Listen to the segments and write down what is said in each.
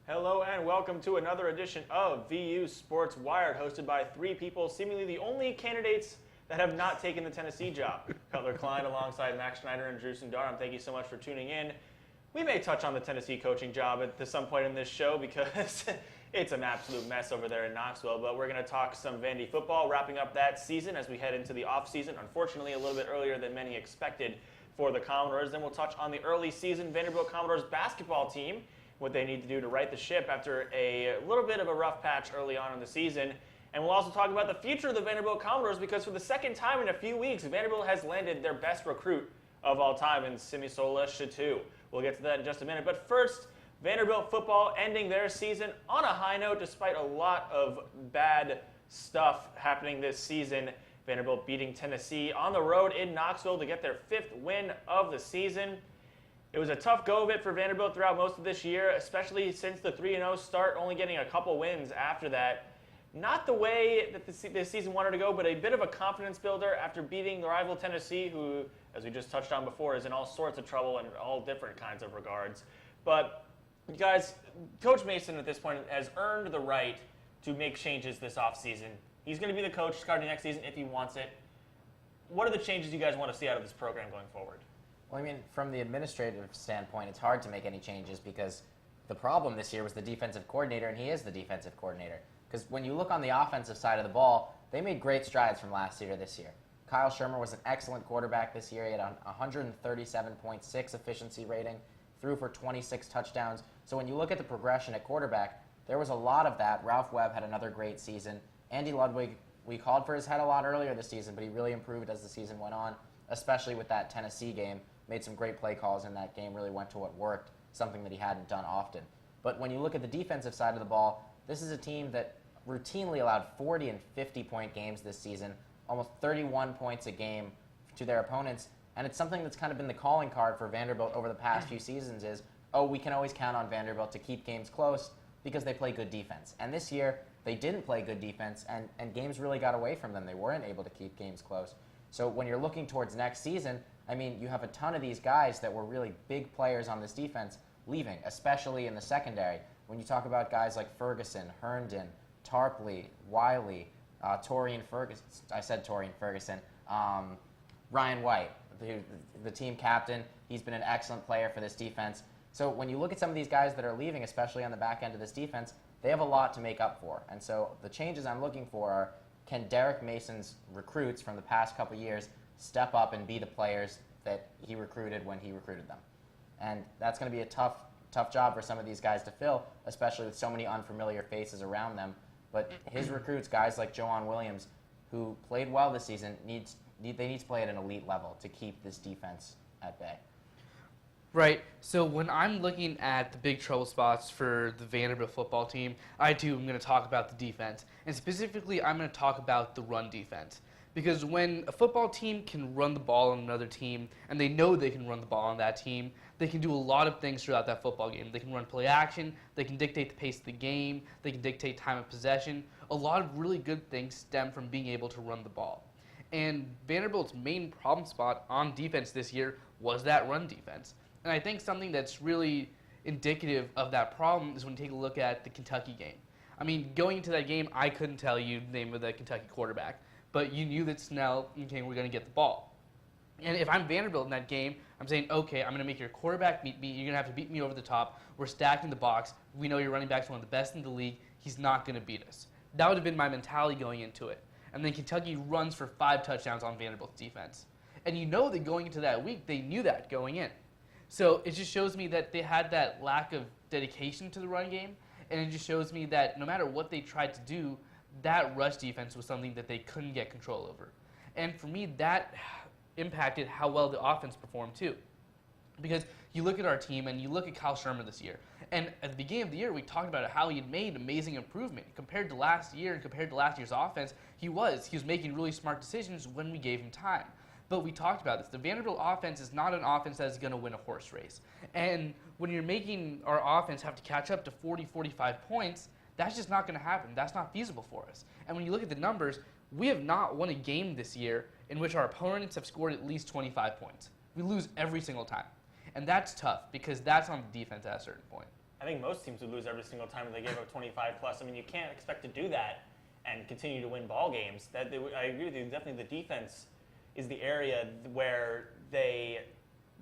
Hello and welcome to another edition of VU Sports Wired, hosted by three people, seemingly the only candidates that have not taken the Tennessee job. Cutler Klein alongside Schneider and Drew Sundaram. Thank you so much for tuning in. We may touch on the Tennessee coaching job at some point in this show because it's an absolute mess over there in Knoxville, but we're going to talk some Vandy football, wrapping up that season as we head into the off-season, unfortunately a little bit earlier than many expected for the Commodores. Then we'll touch on the early season Vanderbilt Commodores basketball team, what they need to do to right the ship after a little bit of a rough patch early on in the season. And we'll also talk about the future of the Vanderbilt Commodores because for the second time in a few weeks, Vanderbilt has landed their best recruit of all time in Simi Shittu. We'll get to that in just a minute. But first, Vanderbilt football ending their season on a high note despite a lot of bad stuff happening this season. Vanderbilt beating Tennessee on the road in Knoxville to get their fifth win of the season. It was a tough go of it for Vanderbilt throughout most of this year, especially since the 3-0 start, only getting a couple wins after that. Not the way that this season wanted to go, but a bit of a confidence builder after beating the rival Tennessee, who, as we just touched on before, is in all sorts of trouble in all different kinds of regards. But, you guys, Coach Mason at this point has earned the right to make changes this offseason. He's going to be the coach starting next season if he wants it. What are the changes you guys want to see out of this program going forward? Well, I mean, from the administrative standpoint, it's hard to make any changes because the problem this year was the defensive coordinator, and he is the defensive coordinator. Because when you look on the offensive side of the ball, they made great strides from last year to this year. Kyle Shermer was an excellent quarterback this year. He had a 137.6 efficiency rating, threw for 26 touchdowns. So when you look at the progression at quarterback, there was a lot of that. Ralph Webb had another great season. Andy Ludwig, we called for his head a lot earlier this season, but he really improved as the season went on, especially with that Tennessee game. Made some great play calls in that game, really went to what worked, something that he hadn't done often. But when you look at the defensive side of the ball, this is a team that routinely allowed 40 and 50-point games this season, almost 31 points a game to their opponents. And it's something that's kind of been the calling card for Vanderbilt over the past few seasons is, oh, we can always count on Vanderbilt to keep games close because they play good defense. And this year, they didn't play good defense, and games really got away from them. They weren't able to keep games close. So when you're looking towards next season, I mean, you have a ton of these guys that were really big players on this defense leaving, especially in the secondary. When you talk about guys like Ferguson, Herndon, Tarpley, Wiley, Torian Ferguson, I said Torian Ferguson, Ryan White, the team captain, he's been an excellent player for this defense. So when you look at some of these guys that are leaving, especially on the back end of this defense, they have a lot to make up for. And so the changes I'm looking for are, can Derek Mason's recruits from the past couple years step up and be the players that he recruited when he recruited them? And that's going to be a tough job for some of these guys to fill, especially with so many unfamiliar faces around them. But his recruits, guys like Joanne Williams, who played well this season, they need to play at an elite level to keep this defense at bay. Right. So when I'm looking at the big trouble spots for the Vanderbilt football team, I'm going to talk about the defense. And specifically, I'm going to talk about the run defense. Because when a football team can run the ball on another team, and they know they can run the ball on that team, they can do a lot of things throughout that football game. They can run play action, they can dictate the pace of the game, they can dictate time of possession. A lot of really good things stem from being able to run the ball. And Vanderbilt's main problem spot on defense this year was that run defense. And I think something that's really indicative of that problem is when you take a look at the Kentucky game. I mean, going into that game, I couldn't tell you the name of the Kentucky quarterback, but you knew that Snell and King were going to get the ball. And if I'm Vanderbilt in that game, I'm saying, okay, I'm going to make your quarterback beat me. You're going to have to beat me over the top. We're stacking the box. We know your running back's one of the best in the league. He's not going to beat us. That would have been my mentality going into it. And then Kentucky runs for 5 touchdowns on Vanderbilt's defense. And you know that going into that week, they knew that going in. So it just shows me that they had that lack of dedication to the run game, and it just shows me that no matter what they tried to do, that rush defense was something that they couldn't get control over. And for me, that impacted how well the offense performed too. Because you look at our team and you look at Kyle Shermer this year, and at the beginning of the year we talked about how he had made amazing improvement. Compared to last year and compared to last year's offense, he was making really smart decisions when we gave him time. But we talked about this. The Vanderbilt offense is not an offense that is going to win a horse race. And when you're making our offense have to catch up to 40, 45 points, that's just not going to happen. That's not feasible for us. And when you look at the numbers, we have not won a game this year in which our opponents have scored at least 25 points. We lose every single time. And that's tough because that's on the defense at a certain point. I think most teams would lose every single time they gave up 25 plus. I mean, you can't expect to do that and continue to win ball games. I agree with you. Definitely the defense is the area where they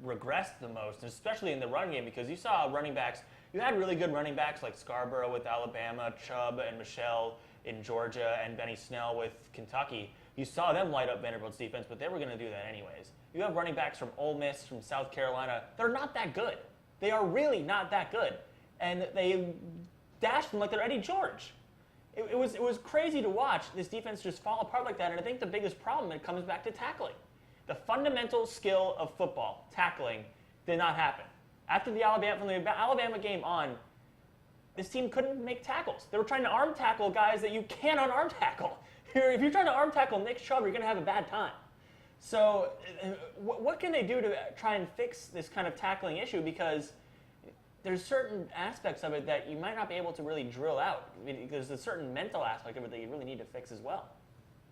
regressed the most, especially in the run game, because you saw running backs. You had really good running backs like Scarborough with Alabama, Chubb and Michelle in Georgia, and Benny Snell with Kentucky. You saw them light up Vanderbilt's defense, but they were going to do that anyways. You have running backs from Ole Miss, from South Carolina. They're not that good. They are really not that good. And they dashed them like they're Eddie George. It was crazy to watch this defense just fall apart like that, and I think the biggest problem, it comes back to tackling. The fundamental skill of football, tackling, did not happen. After from the Alabama game on, this team couldn't make tackles. They were trying to arm tackle guys that you can't arm tackle. If you're trying to arm tackle Nick Chubb, you're going to have a bad time. So what can they do to try and fix this kind of tackling issue? Because there's certain aspects of it that you might not be able to really drill out. I mean, there's a certain mental aspect of it that you really need to fix as well.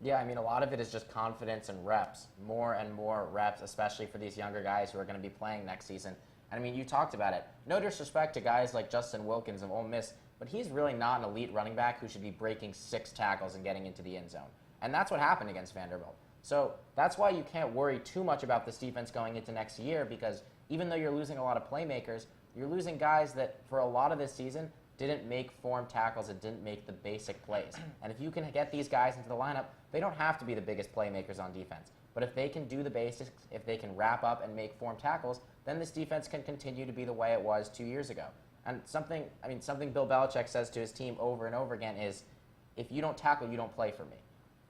Yeah, I mean, a lot of it is just confidence and reps, more and more reps, especially for these younger guys who are going to be playing next season. And I mean, you talked about it. No disrespect to guys like Justin Wilkins of Ole Miss, but he's really not an elite running back who should be breaking 6 tackles and getting into the end zone. And that's what happened against Vanderbilt. So that's why you can't worry too much about this defense going into next year, because even though you're losing a lot of playmakers, you're losing guys that for a lot of this season didn't make form tackles and didn't make the basic plays. And if you can get these guys into the lineup, they don't have to be the biggest playmakers on defense. But if they can do the basics, if they can wrap up and make form tackles, then this defense can continue to be the way it was 2 years ago. And something Bill Belichick says to his team over and over again is, if you don't tackle, you don't play for me.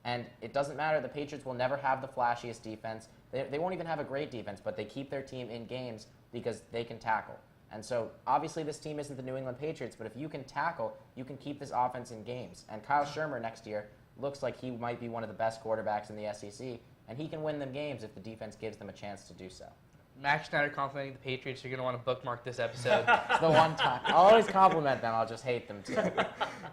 And it doesn't matter. The Patriots will never have the flashiest defense. They won't even have a great defense, but they keep their team in games because they can tackle. And so, obviously, this team isn't the New England Patriots, but if you can tackle, you can keep this offense in games. And Kyle Shermer next year looks like he might be one of the best quarterbacks in the SEC, and he can win them games if the defense gives them a chance to do so. Max Schneider complimenting the Patriots. You're going to want to bookmark this episode. It's the one time. I'll always compliment them. I'll just hate them, too.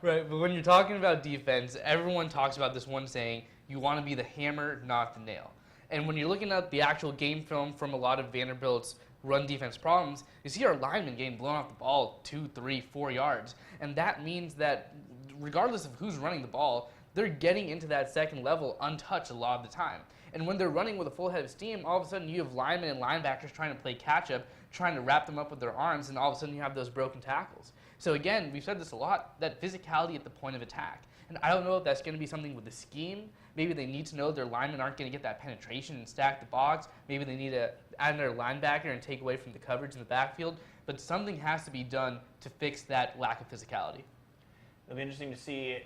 Right, but when you're talking about defense, everyone talks about this one saying, you want to be the hammer, not the nail. And when you're looking at the actual game film from a lot of Vanderbilt's run defense problems, you see our linemen getting blown off the ball 2, 3, 4 yards. And that means that regardless of who's running the ball, they're getting into that second level untouched a lot of the time. And when they're running with a full head of steam, all of a sudden you have linemen and linebackers trying to play catch-up, trying to wrap them up with their arms, and all of a sudden you have those broken tackles. So again, we've said this a lot, that physicality at the point of attack. And I don't know if that's going to be something with the scheme. Maybe they need to know their linemen aren't going to get that penetration and stack the box. Maybe they need to add another linebacker and take away from the coverage in the backfield. But something has to be done to fix that lack of physicality. It'll be interesting to see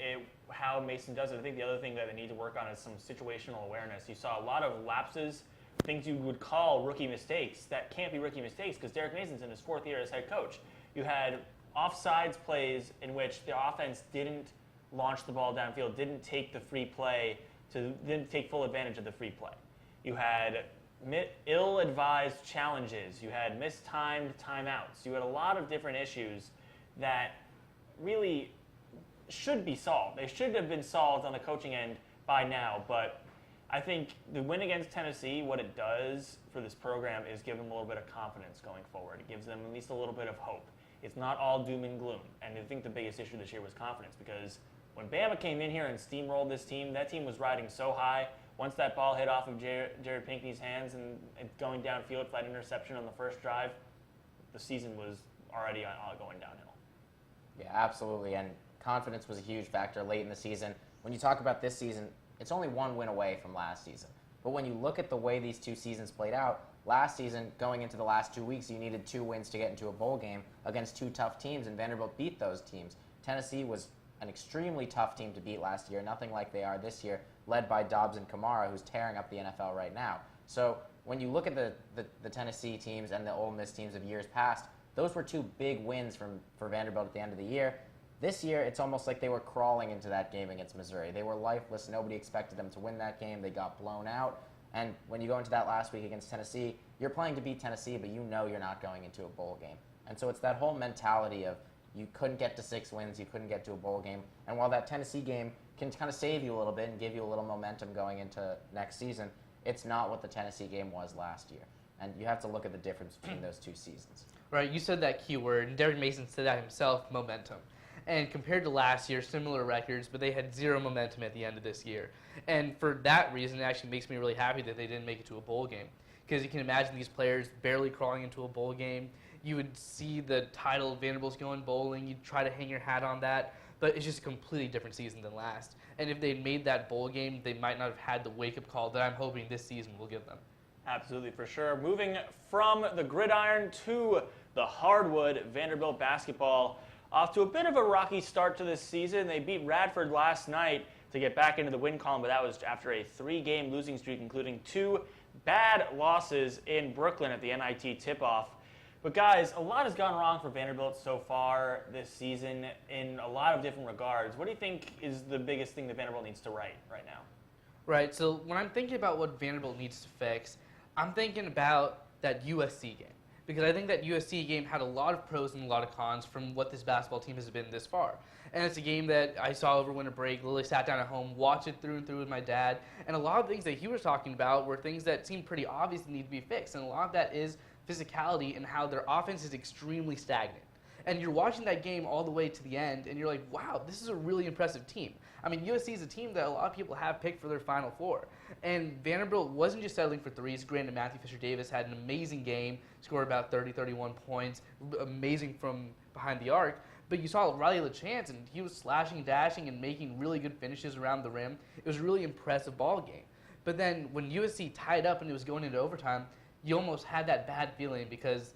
how Mason does it. I think the other thing that they need to work on is some situational awareness. You saw a lot of lapses, things you would call rookie mistakes that can't be rookie mistakes because Derek Mason's in his 4th year as head coach. You had offsides plays in which the offense didn't launch the ball downfield, didn't take the free play, didn't take full advantage of the free play. You had ill-advised challenges. You had mistimed timeouts. You had a lot of different issues that really should be solved. They should have been solved on the coaching end by now, but I think the win against Tennessee, what it does for this program is give them a little bit of confidence going forward. It gives them at least a little bit of hope. It's not all doom and gloom, and I think the biggest issue this year was confidence because when Bama came in here and steamrolled this team, that team was riding so high. Once that ball hit off of Jared Pinkney's hands and going downfield for that interception on the first drive, the season was already going downhill. Yeah, absolutely, and confidence was a huge factor late in the season. When you talk about this season, it's only 1 win away from last season. But when you look at the way these 2 seasons played out, last season, going into the last 2 weeks, you needed 2 wins to get into a bowl game against 2 tough teams, and Vanderbilt beat those teams. Tennessee was an extremely tough team to beat last year, nothing like they are this year, led by Dobbs and Kamara, who's tearing up the NFL right now. So when you look at the Tennessee teams and the Ole Miss teams of years past, those were 2 big wins for Vanderbilt at the end of the year. This year, it's almost like they were crawling into that game against Missouri. They were lifeless. Nobody expected them to win that game. They got blown out. And when you go into that last week against Tennessee, you're playing to beat Tennessee, but you know you're not going into a bowl game. And so it's that whole mentality of you couldn't get to 6 wins, you couldn't get to a bowl game. And while that Tennessee game can kind of save you a little bit and give you a little momentum going into next season, it's not what the Tennessee game was last year. And you have to look at the difference between those two seasons. Right, you said that keyword, and Derek Mason said that himself, momentum. And compared to last year, similar records, but they had zero momentum at the end of this year. And for that reason, it actually makes me really happy that they didn't make it to a bowl game. Because you can imagine these players barely crawling into a bowl game. You would see the title, Vanderbilt's going bowling, you'd try to hang your hat on that, but it's just a completely different season than last. And if they'd made that bowl game, they might not have had the wake-up call that I'm hoping this season will give them. Absolutely, for sure. Moving from the gridiron to the hardwood, Vanderbilt basketball off to a bit of a rocky start to this season. They beat Radford last night to get back into the win column, but that was after a 3-game losing streak, including 2 bad losses in Brooklyn at the NIT tip-off. But guys, a lot has gone wrong for Vanderbilt so far this season in a lot of different regards. What do you think is the biggest thing that Vanderbilt needs to right now? Right, so when I'm thinking about what Vanderbilt needs to fix, I'm thinking about that USC game. Because I think that USC game had a lot of pros and a lot of cons from what this basketball team has been this far. And it's a game that I saw over winter break, literally sat down at home, watched it through and through with my dad. And a lot of things that he was talking about were things that seemed pretty obvious and need to be fixed. And a lot of that is physicality and how their offense is extremely stagnant. And you're watching that game all the way to the end, and you're like, wow, this is a really impressive team. I mean, USC is a team that a lot of people have picked for their Final Four. And Vanderbilt wasn't just settling for threes. Granted, Matthew Fisher-Davis had an amazing game, scored about 30, 31 points, amazing from behind the arc. But you saw Riley LaChance, and he was slashing, dashing, and making really good finishes around the rim. It was a really impressive ball game. But then when USC tied up and it was going into overtime, you almost had that bad feeling because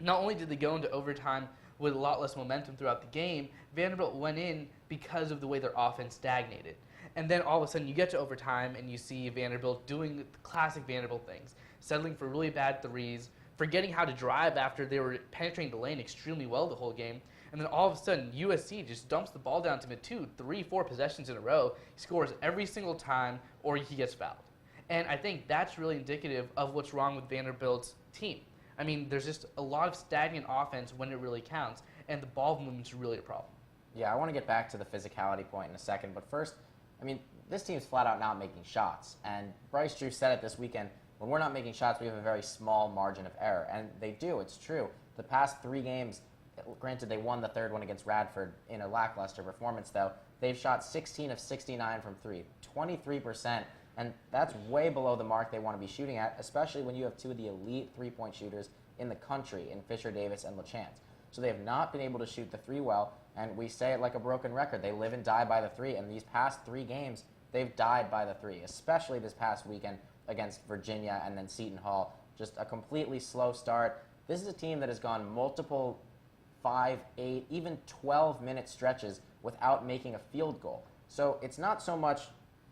not only did they go into overtime with a lot less momentum throughout the game, Vanderbilt went in because of the way their offense stagnated. And then all of a sudden you get to overtime and you see Vanderbilt doing the classic Vanderbilt things, settling for really bad threes, forgetting how to drive after they were penetrating the lane extremely well the whole game. And then all of a sudden USC just dumps the ball down to mid 2, 3, 4 possessions in a row. He scores every single time or he gets fouled. And I think that's really indicative of what's wrong with Vanderbilt's team. I mean, there's just a lot of stagnant offense when it really counts, and the ball movement's really a problem. Yeah, I want to get back to the physicality point in a second, but first, I mean, this team's flat out not making shots. And Bryce Drew said it this weekend, when we're not making shots, we have a very small margin of error. And they do, it's true. The past 3 games, granted they won the 3rd one against Radford in a lackluster performance, though, they've shot 16 of 69 from 3, 23%. And that's way below the mark they want to be shooting at, especially when you have 2 of the elite three-point shooters in the country in Fisher-Davis and LaChance. So they have not been able to shoot the 3 well, and we say it like a broken record. They live and die by the 3, and these past 3 games, they've died by the 3, especially this past weekend against Virginia and then Seton Hall. Just a completely slow start. This is a team that has gone multiple 5, 8, even 12-minute stretches without making a field goal. So it's not so much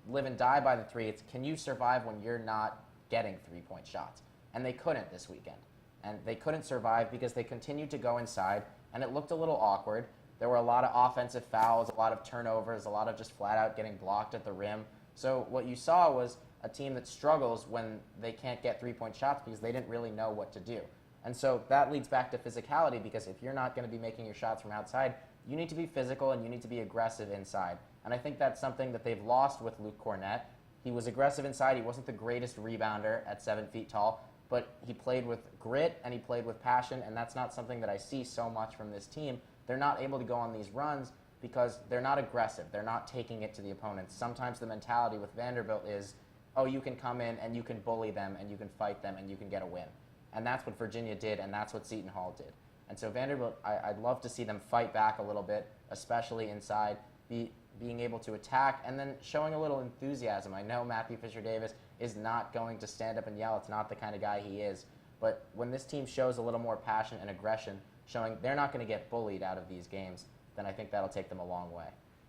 live and die by the 3, it's can you survive when you're not getting 3-point shots? And they couldn't this weekend. And they couldn't survive because they continued to go inside, and it looked a little awkward. There were a lot of offensive fouls, a lot of turnovers, a lot of just flat out getting blocked at the rim. So what you saw was a team that struggles when they can't get 3-point shots because they didn't really know what to do. And so that leads back to physicality, because if you're not going to be making your shots from outside, you need to be physical and you need to be aggressive inside. And I think that's something that they've lost with Luke Cornett. He was aggressive inside. He wasn't the greatest rebounder at 7 feet tall, but he played with grit and he played with passion, and that's not something that I see so much from this team. They're not able to go on these runs because they're not aggressive. They're not taking it to the opponents. Sometimes the mentality with Vanderbilt is, oh, you can come in and you can bully them and you can fight them and you can get a win. And that's what Virginia did, and that's what Seton Hall did. And so Vanderbilt, I'd love to see them fight back a little bit, especially inside, being able to attack and then showing a little enthusiasm. I know Matthew Fisher-Davis is not going to stand up and yell. It's not the kind of guy he is. But when this team shows a little more passion and aggression, showing they're not going to get bullied out of these games, then I think that'll take them a long way.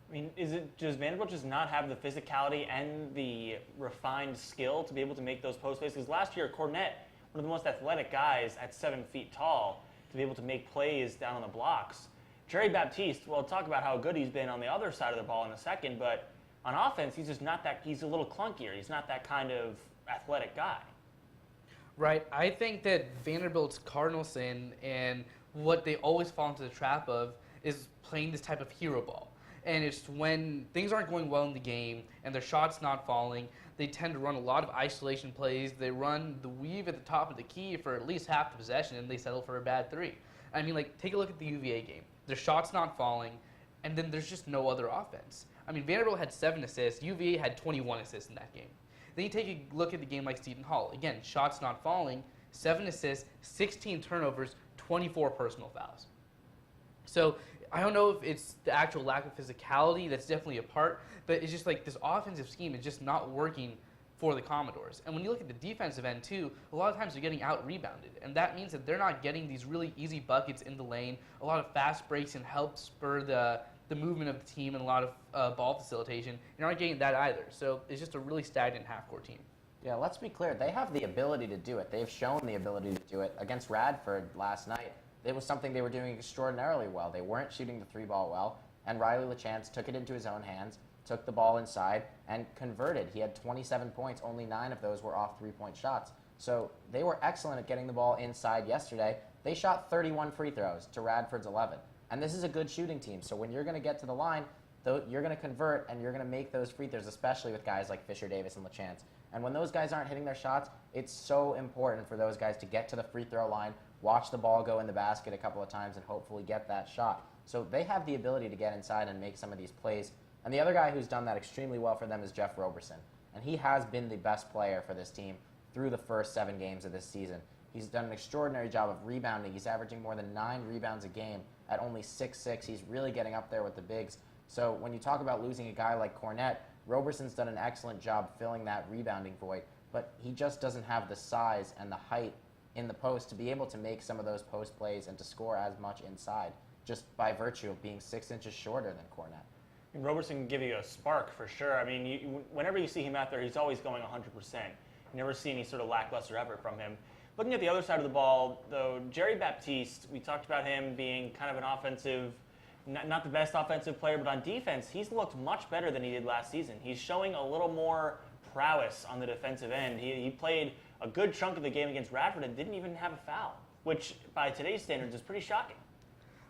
I mean, does Vanderbilt just not have the physicality and the refined skill to be able to make those post plays? Because last year, Cornett, one of the most athletic guys at 7 feet tall, to be able to make plays down on the blocks. Jerry Baptiste, we'll talk about how good he's been on the other side of the ball in a second, but on offense, he's just not that, he's a little clunkier. He's not that kind of athletic guy. Right. I think that Vanderbilt's cardinal sin and what they always fall into the trap of is playing this type of hero ball. And it's when things aren't going well in the game and their shot's not falling, they tend to run a lot of isolation plays. They run the weave at the top of the key for at least half the possession, and they settle for a bad three. I mean, like, take a look at the UVA game. Their shot's not falling, and then there's just no other offense. I mean, Vanderbilt had 7 assists. UVA had 21 assists in that game. Then you take a look at the game like Seton Hall. Again, shots not falling, 7 assists, 16 turnovers, 24 personal fouls. So I don't know if it's the actual lack of physicality that's definitely a part, but it's just like this offensive scheme is just not working for the Commodores. And when you look at the defensive end too, a lot of times they're getting out-rebounded, and that means that they're not getting these really easy buckets in the lane, a lot of fast breaks and help spur the movement of the team, and a lot of ball facilitation. You're not getting that either. So it's just a really stagnant half-court team. Yeah, let's be clear. They have the ability to do it. They've shown the ability to do it. Against Radford last night, it was something they were doing extraordinarily well. They weren't shooting the 3-ball well, and Riley LaChance took it into his own hands, took the ball inside, and converted. He had 27 points. Only 9 of those were off 3-point shots. So they were excellent at getting the ball inside yesterday. They shot 31 free throws to Radford's 11. And this is a good shooting team. So when you're going to get to the line, you're going to convert, and you're going to make those free throws, especially with guys like Fisher Davis and LaChance. And when those guys aren't hitting their shots, it's so important for those guys to get to the free throw line, watch the ball go in the basket a couple of times, and hopefully get that shot. So they have the ability to get inside and make some of these plays. And the other guy who's done that extremely well for them is Jeff Roberson. And he has been the best player for this team through the first 7 games of this season. He's done an extraordinary job of rebounding. He's averaging more than 9 rebounds a game at only 6'6". He's really getting up there with the bigs. So when you talk about losing a guy like Cornette, Roberson's done an excellent job filling that rebounding void, but he just doesn't have the size and the height in the post to be able to make some of those post plays and to score as much inside, just by virtue of being 6 inches shorter than Cornette. And Roberson can give you a spark for sure. I mean, whenever you see him out there, he's always going 100%. You never see any sort of lackluster effort from him. Looking at the other side of the ball, though, Jerry Baptiste, we talked about him being kind of an offensive, not the best offensive player, but on defense, he's looked much better than he did last season. He's showing a little more prowess on the defensive end. He played a good chunk of the game against Radford and didn't even have a foul, which by today's standards is pretty shocking.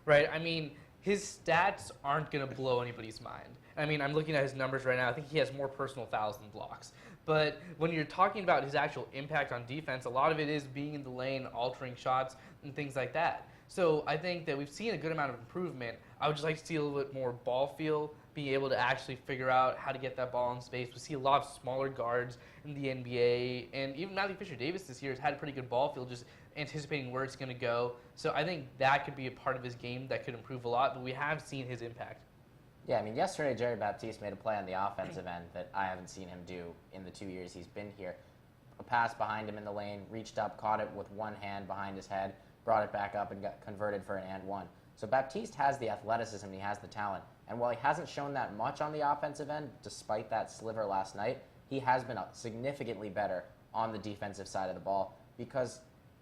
Right. I mean, his stats aren't going to blow anybody's mind. I mean, I'm looking at his numbers right now. I think he has more personal fouls than blocks. But when you're talking about his actual impact on defense, a lot of it is being in the lane, altering shots, and things like that. So I think that we've seen a good amount of improvement. I would just like to see a little bit more ball feel, being able to actually figure out how to get that ball in space. We see a lot of smaller guards in the NBA, and even Matthew Fisher-Davis this year has had a pretty good ball feel, just anticipating where it's going to go. So I think that could be a part of his game that could improve a lot, but we have seen his impact. Yeah, I mean, yesterday Jerry Baptiste made a play on the offensive end that I haven't seen him do in the 2 years he's been here. A pass behind him in the lane, reached up, caught it with one hand behind his head, brought it back up and got converted for an and one. So Baptiste has the athleticism, he has the talent. And while he hasn't shown that much on the offensive end, despite that sliver last night, he has been significantly better on the defensive side of the ball because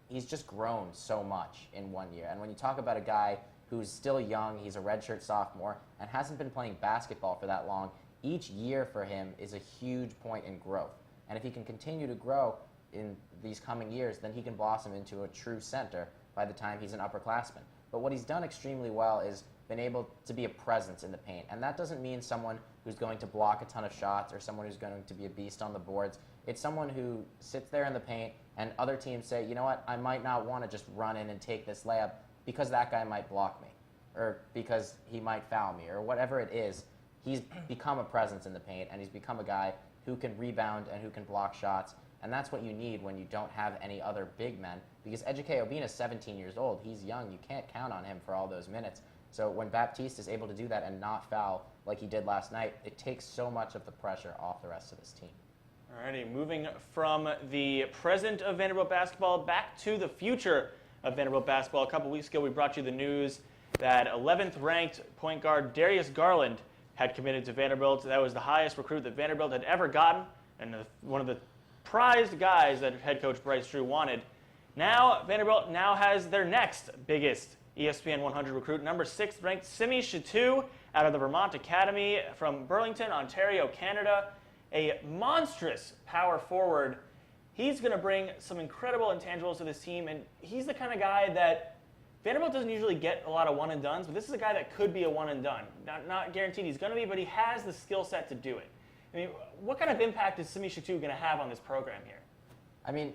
he's just grown so much in 1 year. And when you talk about a guy who's still young, he's a redshirt sophomore, and hasn't been playing basketball for that long, each year for him is a huge point in growth. And if he can continue to grow in these coming years, then he can blossom into a true center by the time he's an upperclassman. But what he's done extremely well is been able to be a presence in the paint. And that doesn't mean someone who's going to block a ton of shots or someone who's going to be a beast on the boards. It's someone who sits there in the paint and other teams say, you know what, I might not want to just run in and take this layup because that guy might block me or because he might foul me or whatever it is. He's become a presence in the paint, and he's become a guy who can rebound and who can block shots. And that's what you need when you don't have any other big men, because Ejike Obina is 17 years old. He's young. You can't count on him for all those minutes. So when Baptiste is able to do that and not foul like he did last night, it takes so much of the pressure off the rest of his team. Alrighty, moving from the present of Vanderbilt basketball back to the future of Vanderbilt basketball. A couple weeks ago, we brought you the news that 11th ranked point guard Darius Garland had committed to Vanderbilt. That was the highest recruit that Vanderbilt had ever gotten, and one of the prized guys that head coach Bryce Drew wanted. Now, Vanderbilt now has their next biggest ESPN 100 recruit, number 6th ranked Simi Shittu out of the Vermont Academy from Burlington, Ontario, Canada. A monstrous power forward. He's going to bring some incredible intangibles to this team, and he's the kind of guy that Vanderbilt doesn't usually get a lot of one-and-dones, but this is a guy that could be a one-and-done. Not guaranteed he's going to be, but he has the skill set to do it. I mean, what kind of impact is Simi Shittu going to have on this program here? I mean,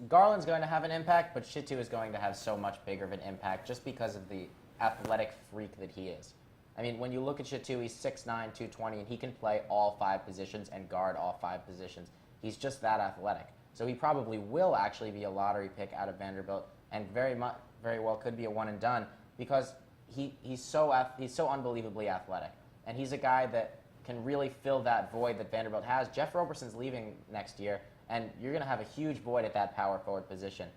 Garland's going to have an impact, but Shittu is going to have so much bigger of an impact just because of the athletic freak that he is. I mean, when you look at Shittu, he's 6'9", 220, and he can play all 5 positions and guard all 5 positions. He's just that athletic. So he probably will actually be a lottery pick out of Vanderbilt, and very well could be a one-and-done because he's so unbelievably athletic. And he's a guy that can really fill that void that Vanderbilt has. Jeff Roberson's leaving next year, and you're going to have a huge void at that power forward position.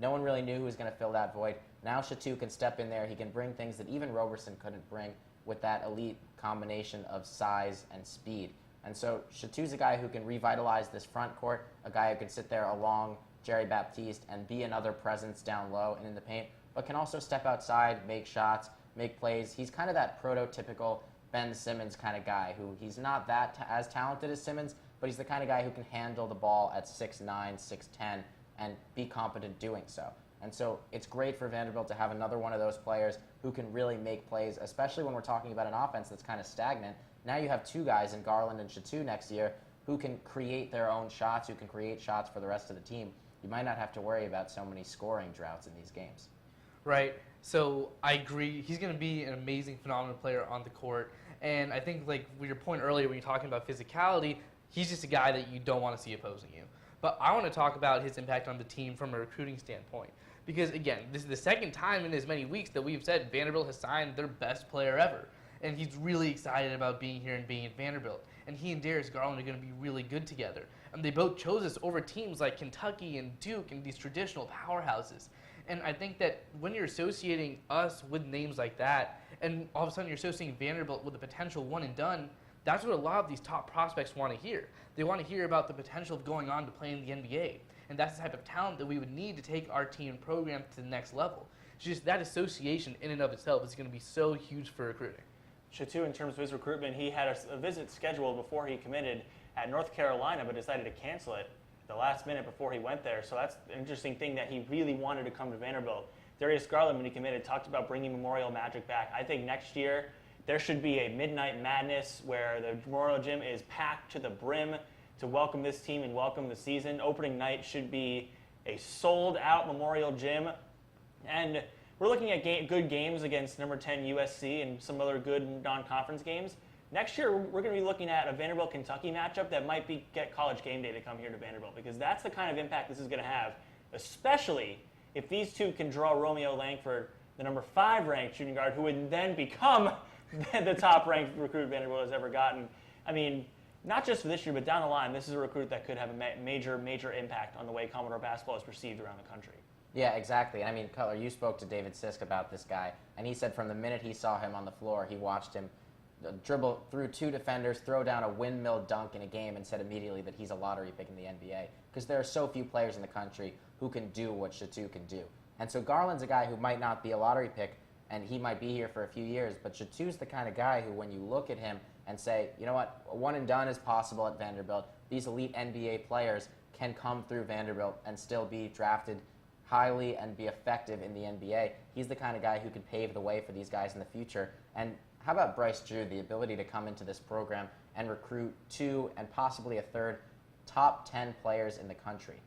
No one really knew who was going to fill that void. Now Shittu can step in there. He can bring things that even Roberson couldn't bring with that elite combination of size and speed. And so Shittu's a guy who can revitalize this front court, a guy who can sit there along Jerry Baptiste and be another presence down low and in the paint, but can also step outside, make shots, make plays. He's kind of that prototypical Ben Simmons kind of guy who he's not as talented as Simmons, but he's the kind of guy who can handle the ball at 6'9", 6'10", and be competent doing so. And so it's great for Vanderbilt to have another one of those players who can really make plays, especially when we're talking about an offense that's kind of stagnant. Now you have 2 guys in Garland and Shittu next year who can create their own shots, who can create shots for the rest of the team. You might not have to worry about so many scoring droughts in these games. Right. So I agree. He's going to be an amazing, phenomenal player on the court. And I think, like with your point earlier when you're talking about physicality, he's just a guy that you don't want to see opposing you. But I want to talk about his impact on the team from a recruiting standpoint. Because, again, this is the second time in as many weeks that we've said Vanderbilt has signed their best player ever. And he's really excited about being here and being at Vanderbilt. And he and Darius Garland are going to be really good together. And they both chose us over teams like Kentucky and Duke and these traditional powerhouses. And I think that when you're associating us with names like that, and all of a sudden you're associating Vanderbilt with a potential one-and-done, that's what a lot of these top prospects want to hear. They want to hear about the potential of going on to play in the NBA. And that's the type of talent that we would need to take our team and program to the next level. It's just that association in and of itself is going to be so huge for recruiting. Shittu, in terms of his recruitment, he had a visit scheduled before he committed at North Carolina, but decided to cancel it the last minute before he went there. So that's an interesting thing that he really wanted to come to Vanderbilt. Darius Garland, when he committed, talked about bringing Memorial Magic back. I think next year there should be a Midnight Madness where the Memorial Gym is packed to the brim to welcome this team and welcome the season. Opening night should be a sold-out Memorial Gym. And we're looking at good games against number 10 USC and some other good non-conference games. Next year, we're going to be looking at a Vanderbilt-Kentucky matchup that might get College Game Day to come here to Vanderbilt, because that's the kind of impact this is going to have, especially if these two can draw Romeo Langford, the number 5 ranked shooting guard, who would then become the top ranked recruit Vanderbilt has ever gotten. I mean, not just for this year, but down the line, this is a recruit that could have a major impact on the way Commodore basketball is perceived around the country. Yeah, exactly. I mean, Cutler, you spoke to David Sisk about this guy, and he said from the minute he saw him on the floor, he watched him dribble through 2 defenders, throw down a windmill dunk in a game, and said immediately that he's a lottery pick in the NBA, because there are so few players in the country who can do what Shittu can do. And so Garland's a guy who might not be a lottery pick, and he might be here for a few years, but Shittu's the kind of guy who, when you look at him and say, you know what, a one and done is possible at Vanderbilt, these elite NBA players can come through Vanderbilt and still be drafted highly and be effective in the NBA. He's the kind of guy who can pave the way for these guys in the future. And how about Bryce Drew, the ability to come into this program and recruit 2 and possibly a 3rd top 10 players in the country?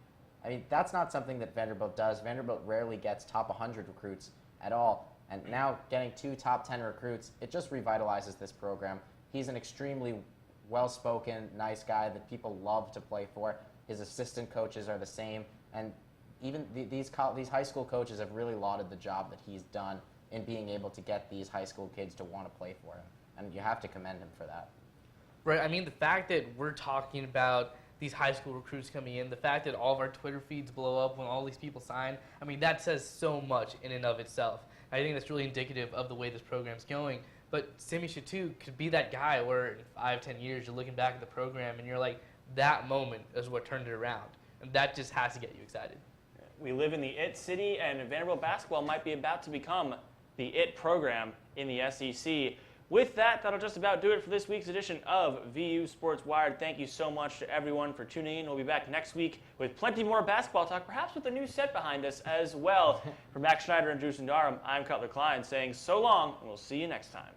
I mean, that's not something that Vanderbilt does. Vanderbilt rarely gets top 100 recruits at all. And now getting 2 top 10 recruits, it just revitalizes this program. He's an extremely well-spoken, nice guy that people love to play for. His assistant coaches are the same. And even these high school coaches have really lauded the job that he's done in being able to get these high school kids to want to play for him. And you have to commend him for that. Right. I mean, the fact that we're talking about these high school recruits coming in, the fact that all of our Twitter feeds blow up when all these people sign, I mean, that says so much in and of itself. I think that's really indicative of the way this program's going. But Simi Shittu could be that guy where in 5-10 years you're looking back at the program and you're like, that moment is what turned it around. And that just has to get you excited. We live in the IT city, and Vanderbilt basketball might be about to become the IT program in the SEC. With that, that'll just about do it for this week's edition of VU Sports Wired. Thank you so much to everyone for tuning in. We'll be back next week with plenty more basketball talk, perhaps with a new set behind us as well. For Max Schneider and Drew Sundaram, I'm Cutler Klein saying so long, and we'll see you next time.